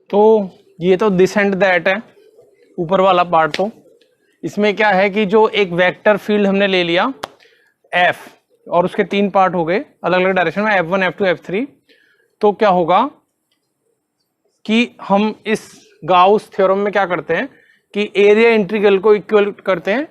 तो ये तो दिस एंड दैट है ऊपर वाला पार्ट। तो इसमें क्या है कि जो एक वेक्टर फील्ड हमने ले लिया F और उसके 3 पार्ट हो गए अलग अलग डायरेक्शन में F1 F2 F3। तो क्या होगा कि हम इस गाउस थ्योरम में क्या करते हैं कि एरिया इंटीग्रल को इक्वल करते हैं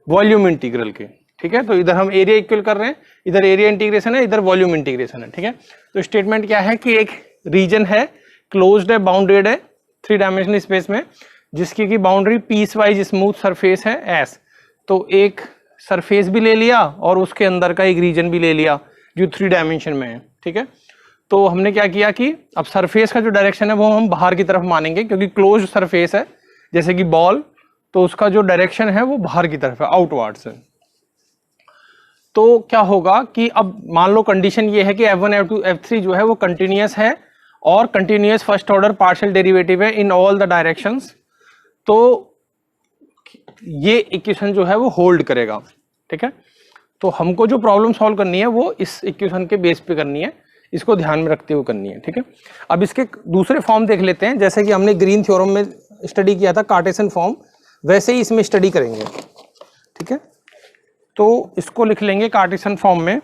वॉल्यूम इंटीग्रल के। ठीक है, तो इधर हम एरिया इक्वल कर रहे हैं, इधर एरिया इंटीग्रेशन है, इधर वॉल्यूम इंटीग्रेशन है। ठीक है, तो स्टेटमेंट क्या है कि एक रीजन है, क्लोज्ड है, बाउंडेड है 3 डायमेंशनल स्पेस में, जिसकी की boundary piecewise smooth surface है एस। तो एक सरफेस भी ले लिया और उसके अंदर का एक रीजन भी ले लिया जो 3 डायमेंशन में है। ठीक है, तो हमने क्या किया कि अब सरफेस का जो डायरेक्शन है वो हम बाहर की तरफ मानेंगे, क्योंकि क्लोज्ड सरफेस है जैसे कि बॉल, तो उसका जो डायरेक्शन है वो बाहर की तरफ है, आउटवर्ड्स है। तो क्या होगा कि अब मान लो कंडीशन ये है कि F1 F2 F3 जो है वो कंटिन्यूअस है और continuous first order partial derivative है इन ऑल द डायरेक्शंस। तो ये इक्वेशन जो है वो होल्ड करेगा। ठीक है, तो हमको जो प्रॉब्लम सॉल्व करनी है वो इस इक्वेशन के बेस पे करनी है, इसको ध्यान में रखते हुए करनी है। ठीक है, अब इसके दूसरे फॉर्म देख लेते हैं, जैसे कि हमने ग्रीन थ्योरम में स्टडी किया था कार्टेशियन फॉर्म, वैसे ही इसमें स्टडी करेंगे। ठीक है, तो इसको लिख लेंगे कार्टेशियन फॉर्म में।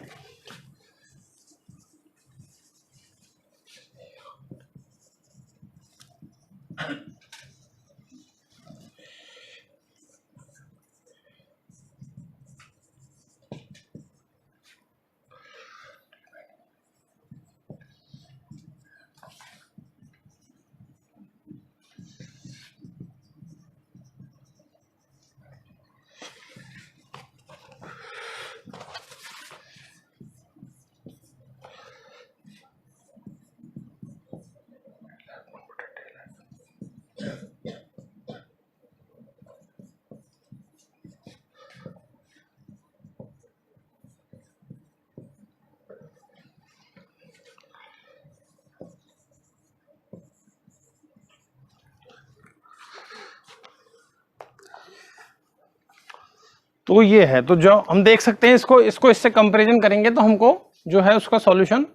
तो ये है, तो जो हम देख सकते हैं इसको इससे कंपैरिजन करेंगे तो हमको जो है उसका सॉल्यूशन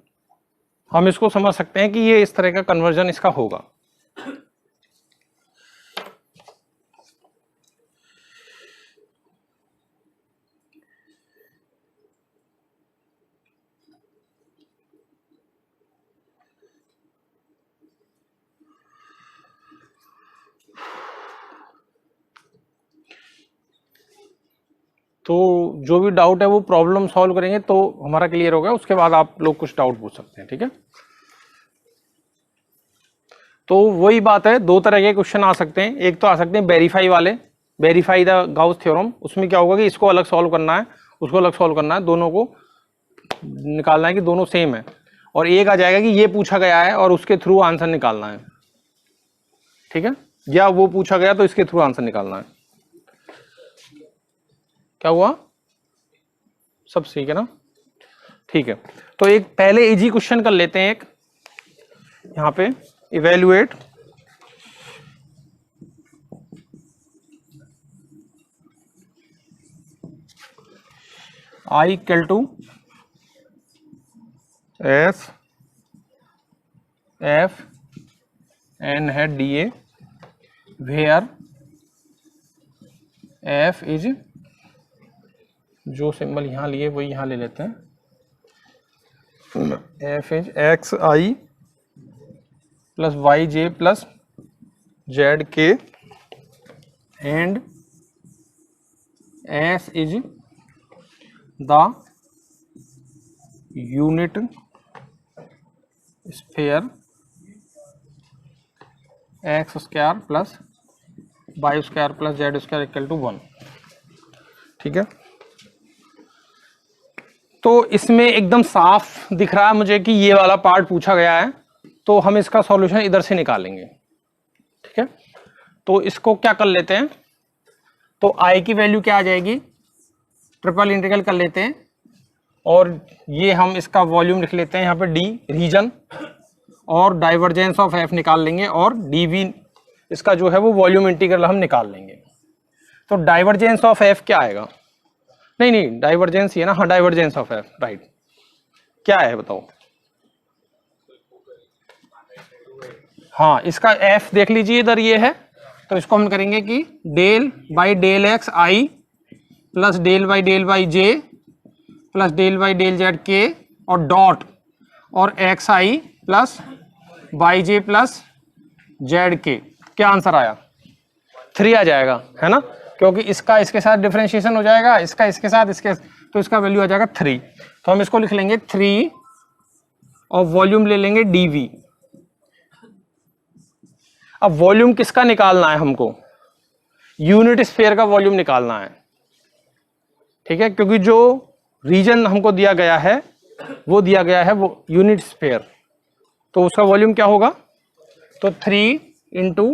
हम इसको समझ सकते हैं कि ये इस तरह का कन्वर्जन इसका होगा। तो जो भी डाउट है वो प्रॉब्लम सॉल्व करेंगे तो हमारा क्लियर होगा, उसके बाद आप लोग कुछ डाउट पूछ सकते हैं। ठीक है, तो वही बात है, 2 तरह के क्वेश्चन आ सकते हैं। एक तो आ सकते हैं वेरीफाई वाले, वेरीफाई द गाउस थ्योरम। उसमें क्या होगा कि इसको अलग सॉल्व करना है, उसको अलग सॉल्व करना है, दोनों को निकालना है कि दोनों सेम है। और एक आ जाएगा कि ये पूछा गया है और उसके थ्रू आंसर निकालना है। ठीक है, या वो पूछा गया तो इसके थ्रू आंसर निकालना है। क्या हुआ, सब ठीक है ना? ठीक है, तो एक पहले इजी क्वेश्चन कर लेते हैं। एक यहां पे evaluate I equal to S F N है D A, where F is, जो सिंबल यहां लिए वही यहां ले लेते हैं, F is X I plus Y J plus Z K and S is the unit sphere X square plus Y square plus Z square equal to 1। ठीक है, तो इसमें एकदम साफ दिख रहा है मुझे कि ये वाला पार्ट पूछा गया है, तो हम इसका सॉल्यूशन इधर से निकालेंगे। ठीक है, तो इसको क्या कर लेते हैं, तो आई की वैल्यू क्या आ जाएगी, ट्रिपल इंटीग्रल कर लेते हैं, और ये हम इसका वॉल्यूम लिख लेते हैं यहाँ पे डी रीजन, और डाइवर्जेंस ऑफ एफ निकाल लेंगे, और डीवी इसका जो है वो वॉल्यूम इंटीग्रल हम निकाल लेंगे। तो डाइवर्जेंस ऑफ एफ क्या आएगा, नहीं डाइवर्जेंस ही है ना, हाँ डाइवर्जेंस ऑफ एफ, राइट, क्या है बताओ। हाँ, इसका एफ देख लीजिए इधर ये है, तो इसको हम करेंगे कि del by del X I plus del by J plus del by del Z K और डॉट और X I plus Y J plus Z K. क्या आंसर आया? 3 आ जाएगा, है ना, क्योंकि इसका इसके साथ डिफरेंशिएशन हो जाएगा, इसका इसके साथ इसके, तो इसका वैल्यू आ जाएगा 3। तो हम इसको लिख लेंगे 3 और वॉल्यूम ले लेंगे dv। अब वॉल्यूम किसका निकालना है हमको? यूनिट स्फीयर का वॉल्यूम निकालना है, ठीक है, क्योंकि जो रीजन हमको दिया गया है वो दिया गया है वो यूनिट स्फीयर, तो उसका वॉल्यूम क्या होगा? तो 3 इंटू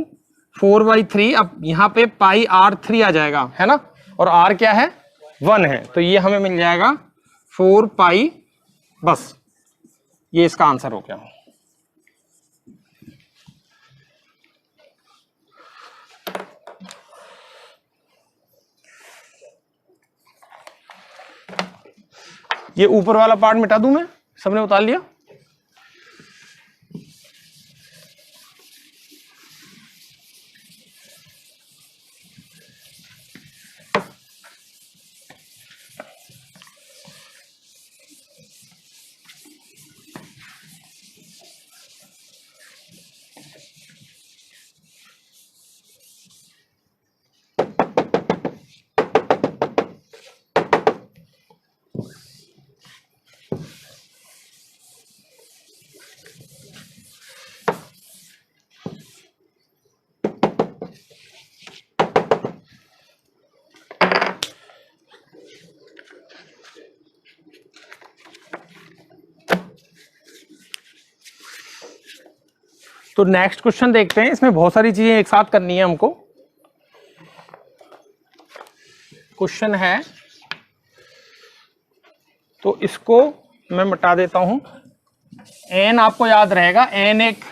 4/3, अब यहाँ पे पाई r3 आ जाएगा, है ना, और r क्या है? 1 है, तो ये हमें मिल जाएगा 4 पाई, बस ये इसका आंसर हो गया। ये ऊपर वाला पार्ट मिटा दूं मैं, सबने उतार लिया? तो नेक्स्ट क्वेश्चन देखते हैं, इसमें बहुत सारी चीजें एक साथ करनी है हमको। क्वेश्चन है, तो इसको मैं मिटा देता हूं। एन आपको याद रहेगा, एन एक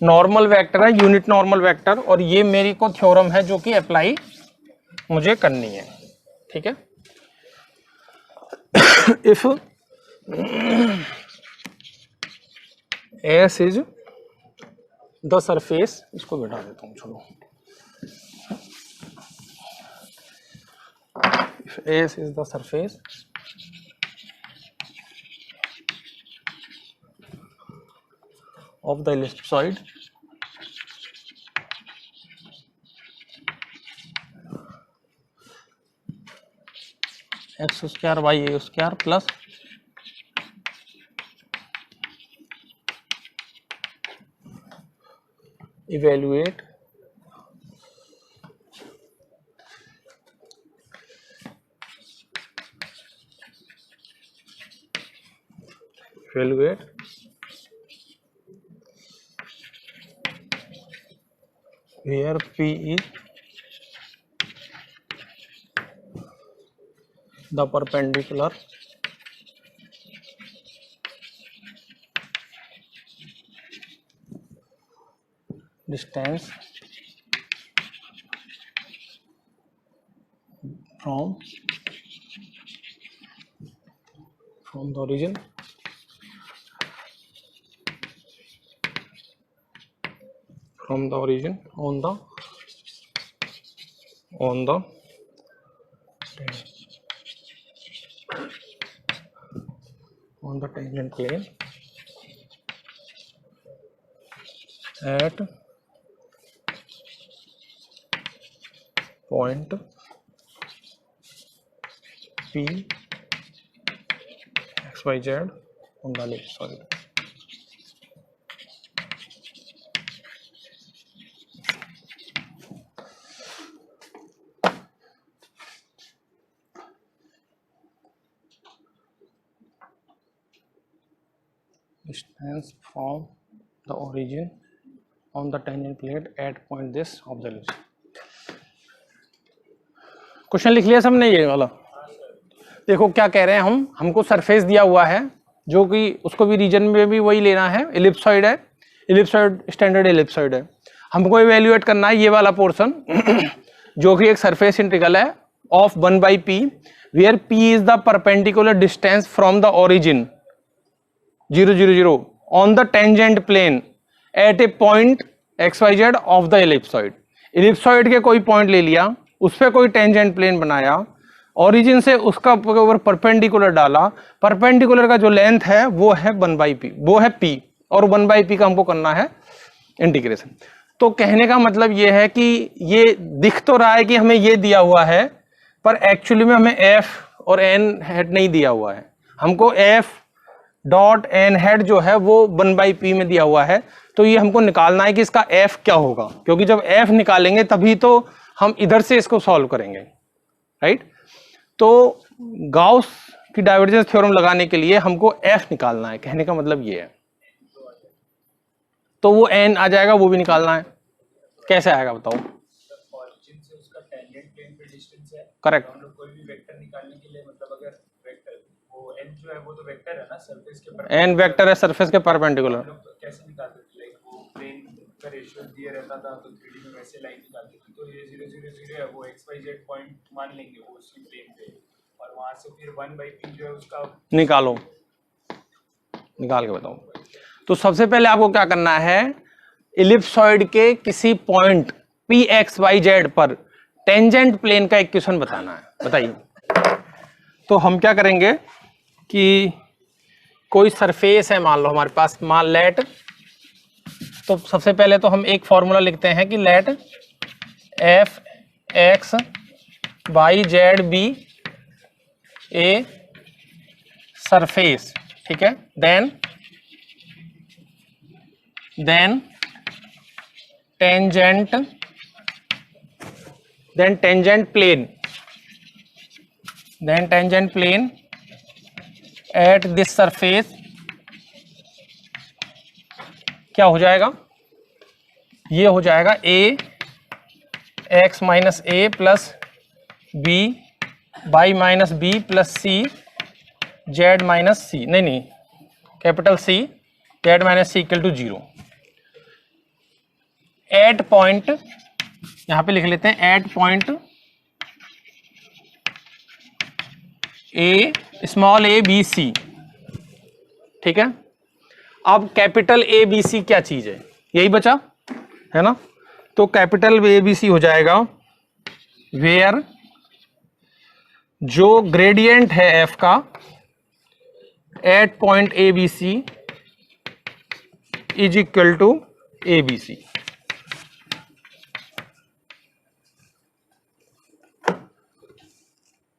नॉर्मल वेक्टर है, यूनिट नॉर्मल वेक्टर, और ये मेरी को थ्योरम है जो कि अप्लाई मुझे करनी है, ठीक है। If S is the surface, इसको बिठा देता हूं, चलो। If S is the surface of the ellipsoid x square y a square plus evaluate where P is the perpendicular distance from the origin on the tangent plane at point P XYZ on the ellipsoid. Distance from the origin on the tangent plane at point this of the ellipse. Question लिख लिया सबने ये वाला? देखो क्या कह रहे हैं हम, हमको सरफेस दिया हुआ है जो कि उसको भी रीजन में भी वही लेना है, एलिप्सॉइड है, एलिप्सॉइड स्टैंडर्ड एलिप्सॉइड है। हमको इवेल्युएट करना है ये वाला पोर्शन जो कि एक सरफेस इंटीग्रल है of 1/p where p is the perpendicular distance from the origin 0 0 0 on the tangent plane at a point X Y Z of the ellipsoid. Ellipsoid के कोई पॉइंट ले लिया, उस पर कोई टेंजेंट प्लेन बनाया, ओरिजिन से उसका ऊपर परपेंडिकुलर डाला, परपेंडिकुलर का जो लेंथ है वो है 1/p, वो है p, और 1/p का हमको करना है इंटीग्रेशन। तो कहने का मतलब ये है कि ये दिख तो रहा है कि हमें ये दिया हुआ है, पर एक्चुअली में हमें f और n हेड नहीं दिया हुआ है, हमको f डॉट n हेड जो है वो 1/p में दिया हुआ है। तो ये हमको निकालना है कि इसका f क्या होगा, क्योंकि जब f निकालेंगे तभी तो हम इधर से इसको सॉल्व करेंगे, राइट। तो गाउस की डाइवर्जेंस थ्योरम लगाने के लिए हमको f निकालना है, कहने का मतलब ये है। तो वो n आ जाएगा, वो भी निकालना है। कैसे आएगा बताओ? ऑरिजिन से उसका टेंजेंट प्लेन पे डिस्टेंस है। करेक्ट। हम लोग कोई भी वेक्टर निकालने के लिए, मतलब अगर वेक्टर वो n जो है वो तो वेक्टर है ना, सरफेस के पर n वेक्टर है सरफेस के परपेंडिकुलर। हम लोग कैसे निकालते थे? लाइक वो प्लेन का रेशियो दिया रहता था, तो 3D में वैसे लाइन निकालते थे। तो ये 0 0 0 है, वो xyz पॉइंट मान लेंगे वो उसी प्लेन पे, और वहां से फिर 1/p जो है उसका निकालो, निकाल के बताओ। तो सबसे पहले आपको क्या करना है, इलिप्सॉइड के किसी point P X Y Z पर टेंजेंट प्लेन का इक्वेशन बताना है। बताइए। तो हम क्या करेंगे कि कोई सरफेस है मान लो हमारे पास, मान लेट, तो सबसे पहले तो हम एक फॉर्मूला लिखते हैं कि let F X Y Z be a surface, ठीक है। Then tangent plane at this surface क्या हो जाएगा, ये हो जाएगा A X minus A plus B Y minus B plus C Z minus C, नहीं capital C Z minus C equal to 0। At point, यहां पे लिख लेते हैं at point A small A B C, ठीक है। अब कैपिटल ए बी सी क्या चीज है, यही बचा है ना। तो कैपिटल ए बी सी हो जाएगा वेयर जो ग्रेडियंट है एफ का at point A B C is equal to A B C.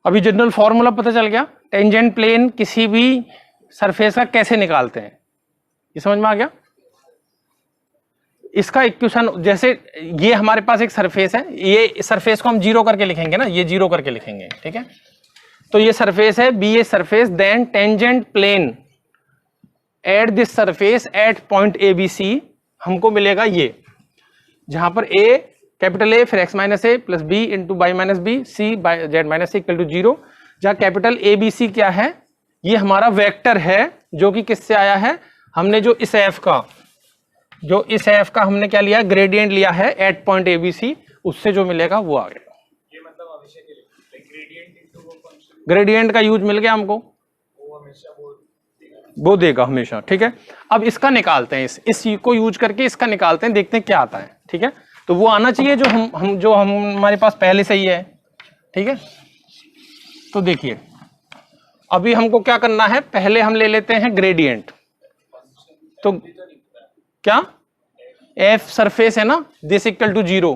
अभी जनरल फॉर्मूला पता चल गया, टेंजेंट प्लेन किसी भी सरफेस का कैसे निकालते हैं, ये समझ में आ गया। इसका इक्वेशन, जैसे ये हमारे पास एक सरफेस है, ये सरफेस को हम 0 करके लिखेंगे ना, ये 0 करके लिखेंगे, ठीक है। तो ये सरफेस है be a surface, then tangent plane at this surface at point A B C, हमको मिलेगा ये, जहां पर ए कैपिटल ए फिर X minus A plus B into Y minus B C by Z minus C equal to 0। जहां capital A B सी क्या है, ये हमारा वेक्टर है जो कि किससे आया है, हमने जो इस एफ का हमने क्या लिया, ग्रेडियंट लिया है at point A B C, उससे जो मिलेगा वो आ गया। ये मतलब हमेशा के लिए ग्रेडियंट इनटू वो फंक्शन, ग्रेडियंट का यूज मिल गया हमको, वो हमेशा वो देगा हमेशा, ठीक है। अब इसका निकालते हैं, इस को यूज करके इसका निकालते हैं, देखते हैं क्या आता है, ठीक है। तो वो आना चाहिए जो हम हमारे पास पहले से ही है, ठीक है। तो देखिए अभी हमको क्या करना है, पहले हम ले लेते हैं ग्रेडियंट। तो क्या एफ सरफेस है ना, this equal to 0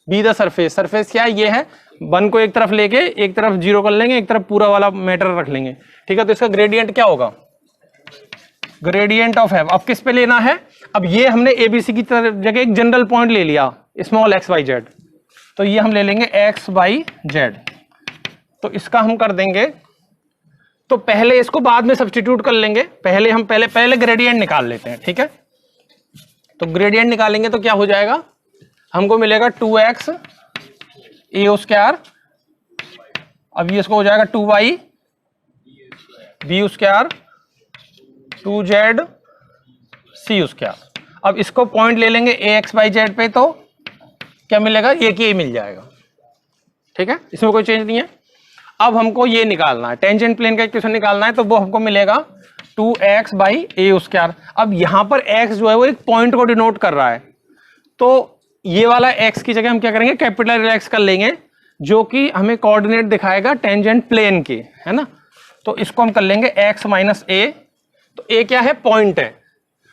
be the surface, surface क्या है, ये है। 1 को एक तरफ लेके एक तरफ 0 कर लेंगे, एक तरफ पूरा वाला मैटर रख लेंगे, ठीक है। तो इसका ग्रेडियंट क्या होगा, ग्रेडियंट ऑफ एफ। अब किस पे लेना है, अब ये हमने एबीसी की जगह एक जनरल पॉइंट ले लिया स्मॉल एक्स वाई जेड, तो ये हम ले लेंगे एक्स वाई जेड। तो इसका हम कर देंगे, तो पहले इसको बाद में सब्स्टिट्यूट कर लेंगे, पहले हम पहले ग्रेडियंट निकाल लेते हैं, ठीक है। तो ग्रेडियंट निकालेंगे तो क्या हो जाएगा, हमको मिलेगा 2x ए स्क्वायर, अब ये इसको हो जाएगा 2y बी स्क्वायर 2z सी स्क्वायर। अब इसको पॉइंट ले लेंगे ए एक्स वाई जेड पे, तो क्या मिलेगा, ये कि मिल जाएगा, ठीक है, इसमें कोई चेंज नहीं है। अब हमको ये निकालना है, टेंजेंट प्लेन का इक्वेशन निकालना है, तो वो हमको मिलेगा 2x बाई ए स्क्वायर। अब यहां पर x जो है वो एक पॉइंट को डिनोट कर रहा है, तो ये वाला x की जगह हम क्या करेंगे, कैपिटल X कर लेंगे, जो कि हमें कोऑर्डिनेट दिखाएगा टेंजेंट प्लेन के, है ना। तो इसको हम कर लेंगे x माइनस ए। तो a क्या है, पॉइंट है,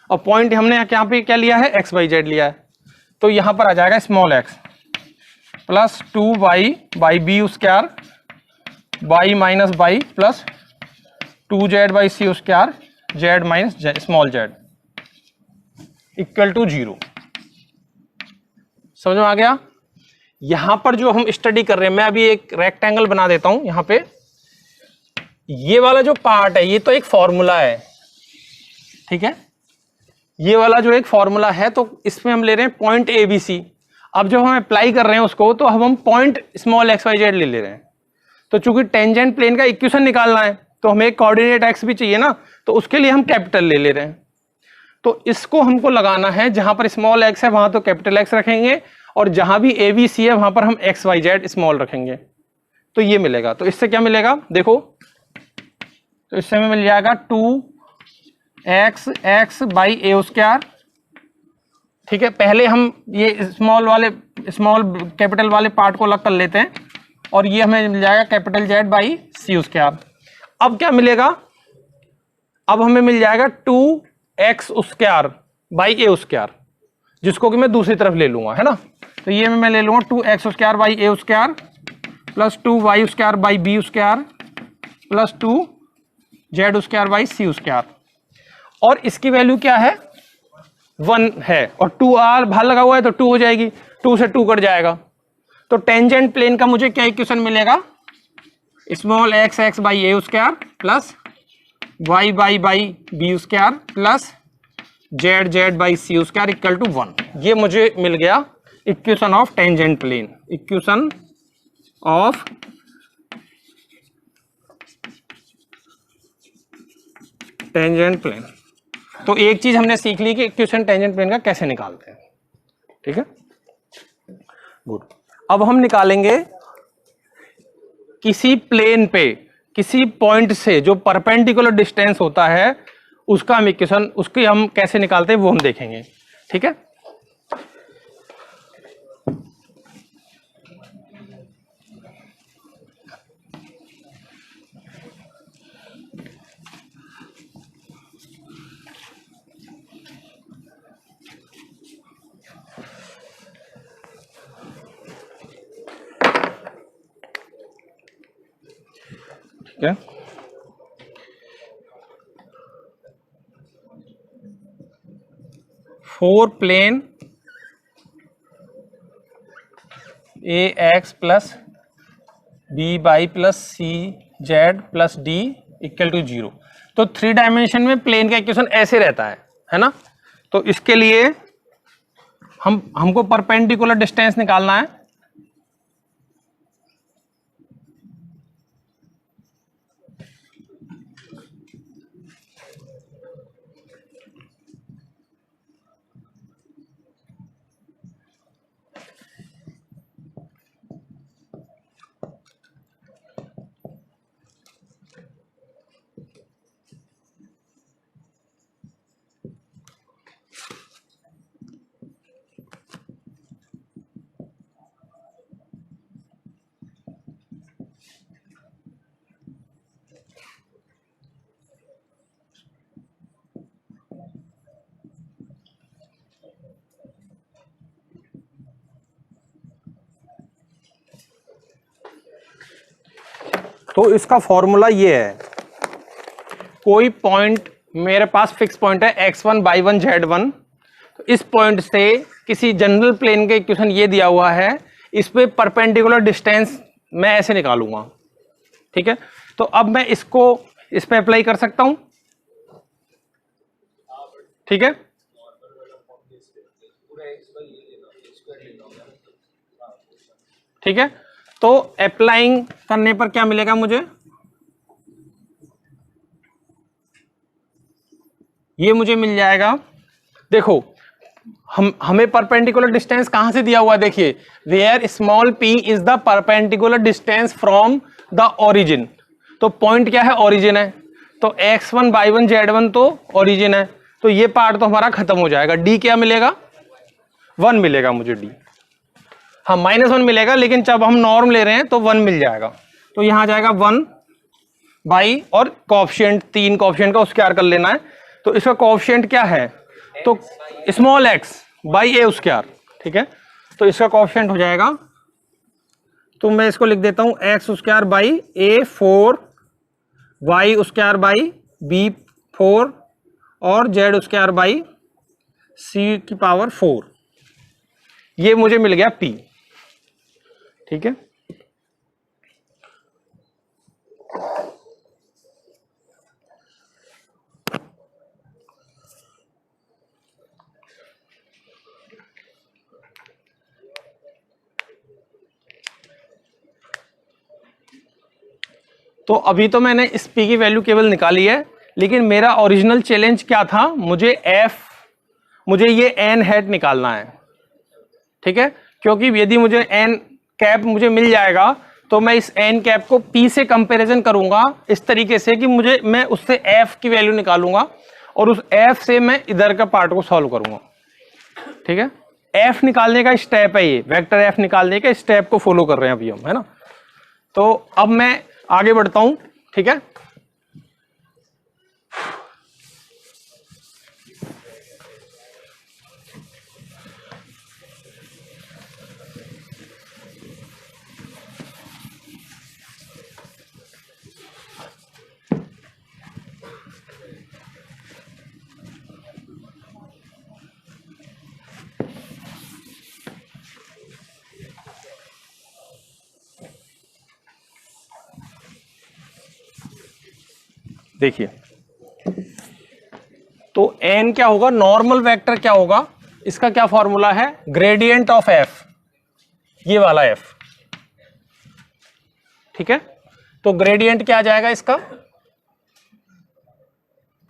और पॉइंट हमने यहाँ पे क्या लिया है, x बाई जेड लिया है। तो यहां पर आ जाएगा small x plus 2y by B square by minus by plus 2z by C square Z minus small Z equal to 0। समझ में आ गया। यहां पर जो हम स्टडी कर रहे हैं, मैं अभी एक रेक्टेंगल बना देता हूं यहां पे। ये वाला जो पार्ट है ये तो एक फॉर्मूला है, ठीक है, ये वाला जो एक फॉर्मूला है, तो इसमें हम ले रहे हैं पॉइंट ए बी सी। अब जब हम अप्लाई कर रहे हैं उसको, तो अब हम point small X Y Z ले रहे हैं। तो चूंकि टेंजेंट प्लेन का इक्वेशन निकालना है, तो हमें एक कोऑर्डिनेट एक्स भी चाहिए ना, तो उसके लिए हम कैपिटल ले रहे हैं। तो इसको हमको लगाना है, जहां पर स्मॉल एक्स है वहां तो कैपिटल एक्स रखेंगे, और जहां भी ए बी सी है वहां पर हम एक्स वाई जेड स्मॉल रखेंगे। तो ये मिलेगा। तो इससे क्या मिलेगा, देखो, तो इससे हमें मिल जाएगा 2x x by A square, ठीक है। पहले हम ये स्मॉल कैपिटल वाले पार्ट को अलग कर लेते हैं, और ये हमें मिल जाएगा capital Z by C square. अब क्या मिलेगा, अब हमें मिल जाएगा 2x square by A square, जिसको कि मैं दूसरी तरफ ले लूंगा, है ना। तो ये मैं ले लूंगा 2x square by A square plus 2y square by B square plus 2z square by C square, और इसकी वैल्यू क्या है, 1 है, और 2r बाहर लगा हुआ है तो 2 हो जाएगी, 2 से 2 कट जाएगा। तो टेंजेंट प्लेन का मुझे क्या इक्वेशन मिलेगा, small X X by A square plus Y by B square plus Z Z by C square equal to 1। ये मुझे मिल गया equation of tangent plane, equation of tangent plane. तो एक चीज हमने सीख ली कि इक्वेशन टेंजेंट प्लेन का कैसे निकालते हैं, ठीक है, गुड। अब हम निकालेंगे किसी प्लेन पे किसी पॉइंट से जो परपेंडिकुलर डिस्टेंस होता है, उसका हम इक्वेशन, उसकी हम कैसे निकालते हैं वो हम देखेंगे, ठीक है। ठीक है, for plane A X plus B Y plus C Z plus D equal to 0। तो 3 डायमेंशन में प्लेन का इक्वेशन ऐसे रहता है ना। तो इसके लिए हमको परपेंडिकुलर डिस्टेंस निकालना है। तो इसका फॉर्मूला ये है, कोई पॉइंट मेरे पास फिक्स पॉइंट है x1 y1 z1, तो इस पॉइंट से किसी जनरल प्लेन के इक्वेशन ये दिया हुआ है, इस पे परपेंडिकुलर डिस्टेंस मैं ऐसे निकालूंगा, ठीक है। तो अब मैं इसको इस पे अप्लाई कर सकता हूं, ठीक है। ठीक है, तो अप्लाइंग करने पर क्या मिलेगा मुझे, ये मुझे मिल जाएगा। देखो हमें परपेंडिकुलर डिस्टेंस कहां से दिया हुआ है, देखिए, where small p is the perpendicular distance from the origin. तो पॉइंट क्या है, ओरिजिन है। तो x1 y1 z1 तो ओरिजिन है, तो ये पार्ट तो हमारा खत्म हो जाएगा। डी क्या मिलेगा? 1 मिलेगा मुझे डी। हाँ -1 मिलेगा, लेकिन जब हम नॉर्म ले रहे हैं तो 1 मिल जाएगा। तो यहां जाएगा 1 बाई और कोएफिशिएंट 3 कोएफिशिएंट का स्क्वायर कर लेना है। तो इसका कोएफिशिएंट क्या है? तो small x by A square, ठीक है। तो इसका कोएफिशिएंट हो जाएगा, तो मैं इसको लिख देता हूं x square by A 4, Y square by B 4 और z स्क्वायर बाई सी की पावर 4। ये मुझे मिल गया p, ठीक है। तो अभी तो मैंने इस p की वैल्यू केवल निकाली है, लेकिन मेरा ओरिजिनल चैलेंज क्या था? मुझे ये n हैट निकालना है, ठीक है। क्योंकि यदि मुझे n कैप मुझे मिल जाएगा तो मैं इस n कैप को p से कंपैरिजन करूंगा इस तरीके से कि मैं उससे f की वैल्यू निकालूंगा और उस f से मैं इधर का पार्ट को सॉल्व करूंगा, ठीक है। f निकालने का स्टेप है, ये वेक्टर f निकालने के स्टेप को फॉलो कर रहे हैं अभी हम, है ना। तो अब मैं आगे बढ़ता हूं, ठीक है। देखिए, तो n क्या होगा? नॉर्मल वेक्टर क्या होगा? इसका क्या फॉर्मूला है? ग्रेडियंट ऑफ f, ये वाला f, ठीक है। तो ग्रेडियंट क्या आ जाएगा इसका?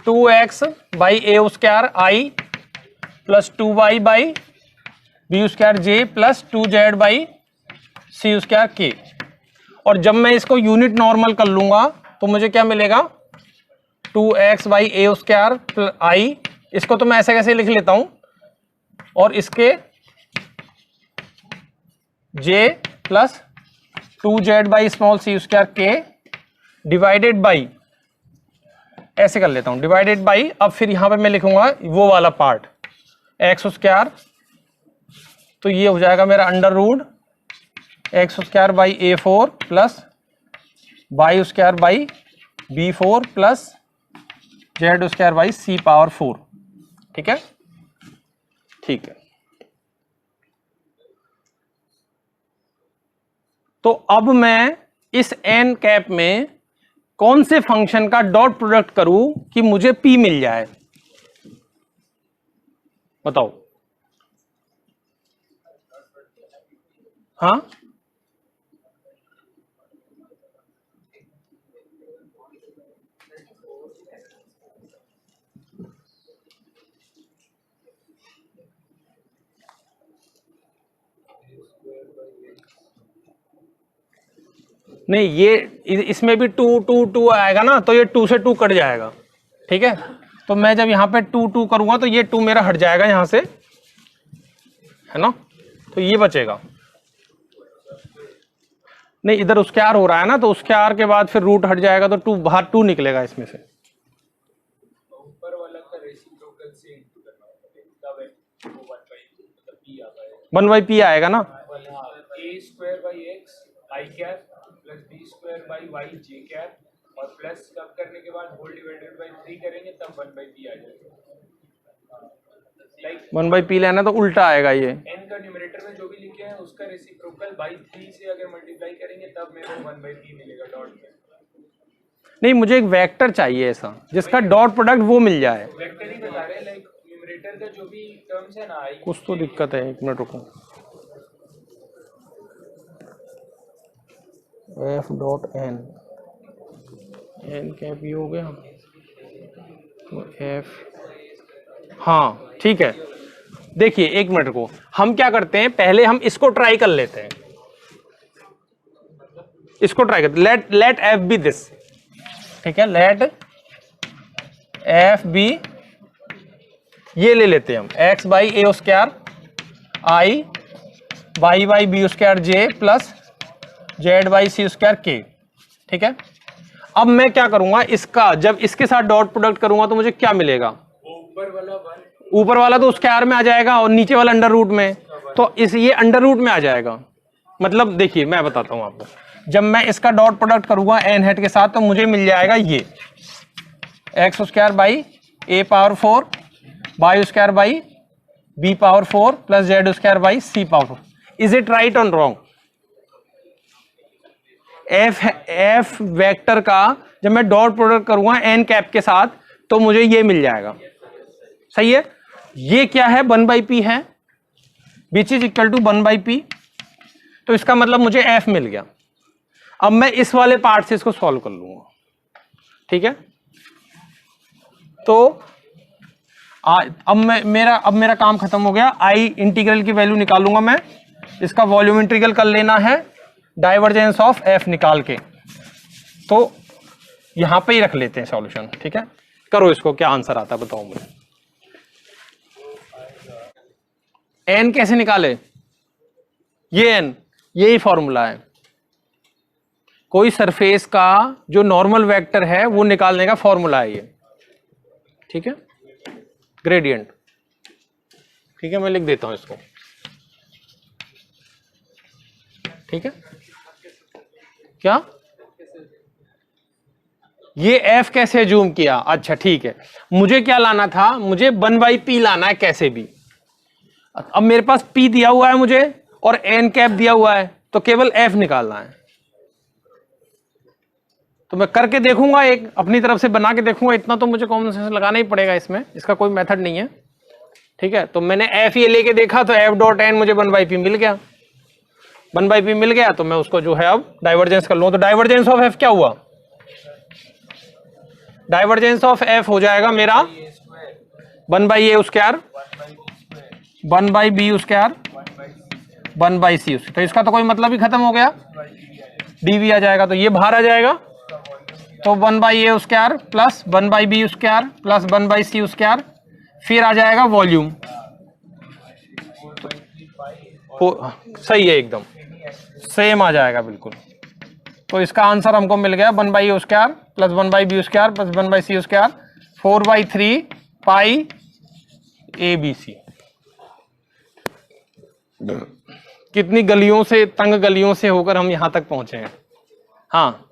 2x by A square I plus 2y by B square J plus 2z by C square के। और जब मैं इसको यूनिट नॉर्मल कर लूंगा तो मुझे क्या मिलेगा? 2x बाई ए स्क्वायर आई, इसको तो मैं ऐसे कैसे लिख लेता हूं, और इसके j plus 2z by small C square के डिवाइडेड बाई, ऐसे कर लेता हूं, डिवाइडेड बाई। अब फिर यहां पे मैं लिखूंगा वो वाला पार्ट x स्क्वायर, तो ये हो जाएगा मेरा under root x square by a4 plus y square by b4 plus Z square by C power 4, ठीक है, ठीक है। तो अब मैं इस n कैप में कौन से फंक्शन का डॉट प्रोडक्ट करूं कि मुझे p मिल जाए? बताओ। हाँ, नहीं, ये इसमें भी 2 2 2 आएगा ना, तो ये 2 से 2 कट जाएगा, ठीक है। तो मैं जब यहाँ पे 2 2 करूंगा तो ये 2 मेरा हट जाएगा यहाँ से, है ना, तो ये बचेगा। नहीं, इधर उसके आर हो रहा है ना, तो उसके आर के बाद फिर रूट हट जाएगा, तो 2 बाहर 2 निकलेगा इसमें से। ऊपर वाला का रेसिप्रोकल से इनटू करना होगा, तब वो 1/2 मतलब p आ जाएगा, 1/p आएगा ना। a square by x i cap plus b square by y j cap, और प्लस कब करने के बाद होल डिवाइडेड बाई 3 करेंगे तब 1/p आ जाएगा। लाइक 1/p लेना तो उल्टा आएगा ये। n का न्यूमरेटर में जो भी लिखे हैं उसका रेसिप्रोकल बाई 3 से अगर मल्टीप्लाई करेंगे तब मेरे को 1/p मिलेगा डॉट में। नहीं, मुझे एक वेक्टर चाहिए ऐसा जिसका डॉट प्रोडक्ट वो मिल जाए। वेक्टर ही बता रहे हैं, लाइक न्यूमरेटर का जो भी टर्म्स है ना, आई कुछ तो दिक्कत है, एक मिनट रुको। f dot n, n cap ये हो गया, तो f, हाँ ठीक है। देखिए एक मिनट को, हम क्या करते हैं, पहले हम इसको ट्राई कर लेते हैं, इसको ट्राई करते, लेट f बी दिस, ठीक है, लेट एफ बी, ये ले लेते हैं हम X by A square I Y by B square J plus Z by C square के। ठीक है, अब मैं क्या करूंगा, इसका जब इसके साथ डॉट प्रोडक्ट करूंगा तो मुझे क्या मिलेगा, ऊपर वाला तो स्क्वायर में आ जाएगा और नीचे वाला अंडर रूट में, तो इस ये अंडर रूट में आ जाएगा। मतलब देखिए मैं बताता हूं आपको, जब मैं इसका डॉट प्रोडक्ट करूंगा एन हेड के साथ तो मुझे मिल जाएगा ये X square by A power 4 Y square by B power 4 plus Z square by C power 4। Is it right और रॉन्ग? एफ वेक्टर का जब मैं डॉट प्रोडक्ट करूंगा एन कैप के साथ तो मुझे ये मिल जाएगा। सही है, ये क्या है 1/p है which is equal to 1/p, तो इसका मतलब मुझे एफ मिल गया। अब मैं इस वाले पार्ट से इसको सॉल्व कर लूंगा। ठीक है, तो अब मेरा काम खत्म हो गया। आई इंटीग्रल की वैल्यू निकालूंगा मैं, इसका वॉल्यूम इंटीग्रल कर लेना है डाइवर्जेंस ऑफ एफ निकाल के, तो यहां पे ही रख लेते हैं सॉल्यूशन। ठीक है, करो इसको, क्या आंसर आता है बताओ मुझे। एन कैसे निकाले, ये एन, यही फॉर्मूला है। कोई सरफेस का जो नॉर्मल वेक्टर है वो निकालने का फॉर्मूला है ये। ठीक है, ग्रेडियंट। ठीक है, मैं लिख देता हूं इसको। ठीक है, क्या ये एफ कैसे जूम किया, अच्छा ठीक है, मुझे क्या लाना था, मुझे 1/p लाना है कैसे भी। अब मेरे पास p दिया हुआ है मुझे और n कैप दिया हुआ है, तो केवल f निकालना है। तो मैं करके देखूंगा, एक अपनी तरफ से बना के देखूंगा, इतना तो मुझे कॉमन सेंस लगाना ही पड़ेगा इसमें, इसका कोई मेथड नहीं है। ठीक है, तो मैंने f ये लेके देखा तो f डॉट n मुझे 1/p मिल गया। 1/p मिल गया तो मैं उसको जो है अब डाइवर्जेंस कर लूँ, तो डाइवर्जेंस ऑफ f क्या हुआ, डाइवर्जेंस ऑफ f हो जाएगा मेरा 1/a square 1/b square 1/c। तो इसका तो कोई मतलब ही खत्म हो गया, dv आ जाएगा तो ये बाहर आ जाएगा, तो 1/a square plus 1/b square plus 1/c square, फिर आ जाएगा वॉल्यूम। सही है, एकदम सेम आ जाएगा बिल्कुल। तो इसका आंसर हमको मिल गया 1/a square plus 1/b square plus 1/c square 4/3 पाई ABC। कितनी गलियों से, तंग गलियों से होकर हम यहां तक पहुंचे हैं। हाँ